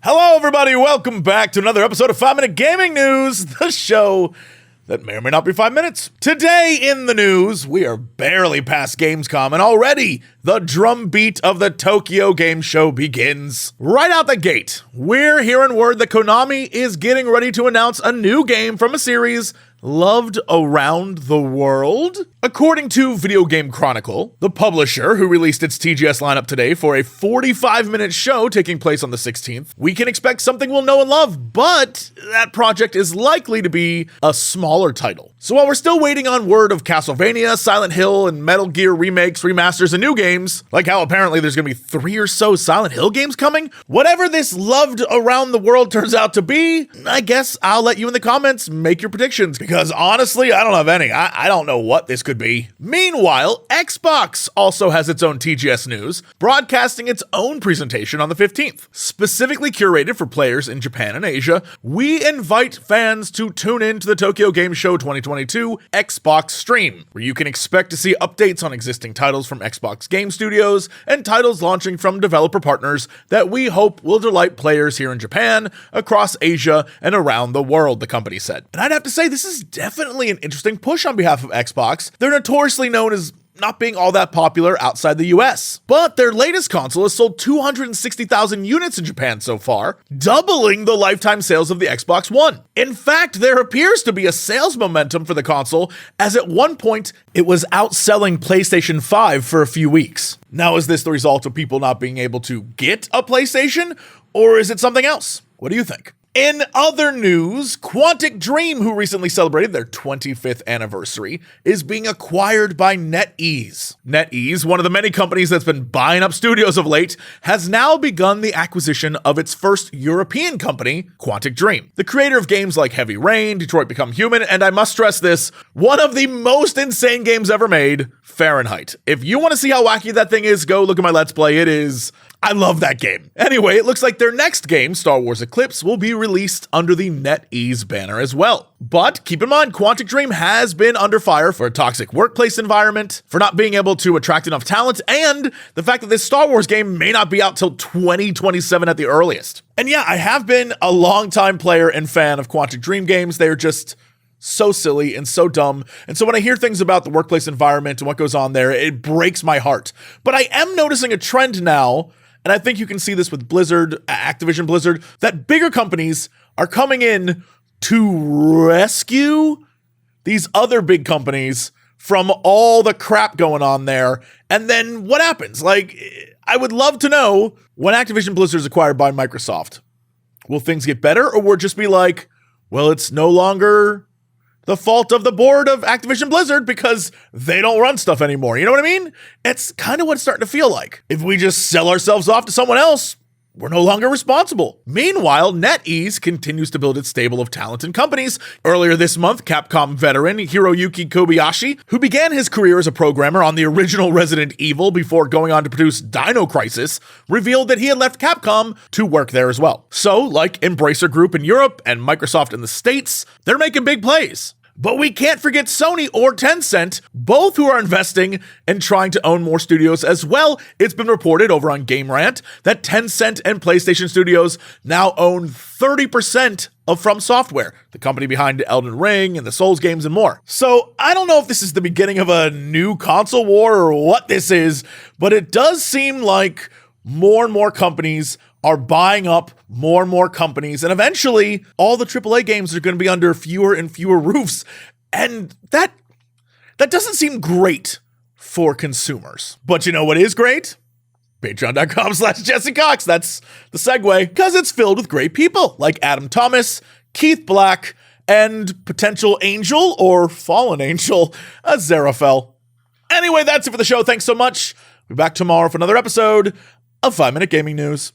Hello, everybody. Welcome back to another episode of 5 Minute Gaming News, the show that may or may not be 5 minutes. Today in the news, we are barely past Gamescom, and already the drumbeat of the Tokyo Game Show begins. Right out the gate, we're hearing word that Konami is getting ready to announce a new game from a series loved around the world. According to Video Game Chronicle, the publisher who released its TGS lineup today for a 45-minute show taking place on the 16th, we can expect something we'll know and love, but that project is likely to be a smaller title. So while we're still waiting on word of Castlevania, Silent Hill, and Metal Gear remakes, remasters, and new games, like how apparently there's gonna be 3 or so Silent Hill games coming, whatever this loved around the world turns out to be, I guess I'll let you in the comments make your predictions, because honestly, I don't have any. I don't know what this could be. Meanwhile, Xbox also has its own TGS news, broadcasting its own presentation on the 15th. Specifically curated for players in Japan and Asia, we invite fans to tune in to the Tokyo Game Show 2022 Xbox stream, where you can expect to see updates on existing titles from Xbox Game Studios and titles launching from developer partners that we hope will delight players here in Japan, across Asia, and around the world, the company said. And I'd have to say, this is definitely an interesting push on behalf of Xbox. They're notoriously known as not being all that popular outside the US. But their latest console has sold 260,000 units in Japan so far, doubling the lifetime sales of the Xbox One. In fact, there appears to be a sales momentum for the console, as at one point, it was outselling PlayStation 5 for a few weeks. Now, is this the result of people not being able to get a PlayStation, or is it something else? What do you think? In other news, Quantic Dream, who recently celebrated their 25th anniversary, is being acquired by Netease. Netease, one of the many companies that's been buying up studios of late, has now begun the acquisition of its first European company, Quantic Dream. The creator of games like Heavy Rain, Detroit Become Human, and I must stress this, one of the most insane games ever made, Fahrenheit. If you want to see how wacky that thing is, go look at my Let's Play. I love that game. Anyway, it looks like their next game, Star Wars Eclipse, will be released under the Netease banner as well. But keep in mind, Quantic Dream has been under fire for a toxic workplace environment, for not being able to attract enough talent, and the fact that this Star Wars game may not be out till 2027 at the earliest. And yeah, I have been a longtime player and fan of Quantic Dream games. They're just so silly and so dumb. And so when I hear things about the workplace environment and what goes on there, it breaks my heart. But I am noticing a trend now, and I think you can see this with Blizzard, Activision Blizzard, that bigger companies are coming in to rescue these other big companies from all the crap going on there. And then what happens? Like, I would love to know, when Activision Blizzard is acquired by Microsoft, will things get better, or will it just be like, well, it's no longer the fault of the board of Activision Blizzard because they don't run stuff anymore? You know what I mean? It's kind of what it's starting to feel like. If we just sell ourselves off to someone else, we're no longer responsible. Meanwhile, Netease continues to build its stable of talent and companies. Earlier this month, Capcom veteran Hiroyuki Kobayashi, who began his career as a programmer on the original Resident Evil before going on to produce Dino Crisis, revealed that he had left Capcom to work there as well. So, like Embracer Group in Europe and Microsoft in the States, they're making big plays. But we can't forget Sony or Tencent, both who are investing and trying to own more studios as well. It's been reported over on Game Rant that Tencent and PlayStation Studios now own 30% of From Software, the company behind Elden Ring and the Souls games and more. So I don't know if this is the beginning of a new console war or what this is, but it does seem like more and more companies are buying up more and more companies, and eventually all the AAA games are going to be under fewer and fewer roofs, and that doesn't seem great for consumers. But you know what is great? Patreon.com/Jesse Cox. That's the segue, because it's filled with great people like Adam Thomas, Keith Black, and potential angel or fallen angel, Azeraphel. Anyway, that's it for the show. Thanks so much. We'll be back tomorrow for another episode of 5 Minute Gaming News.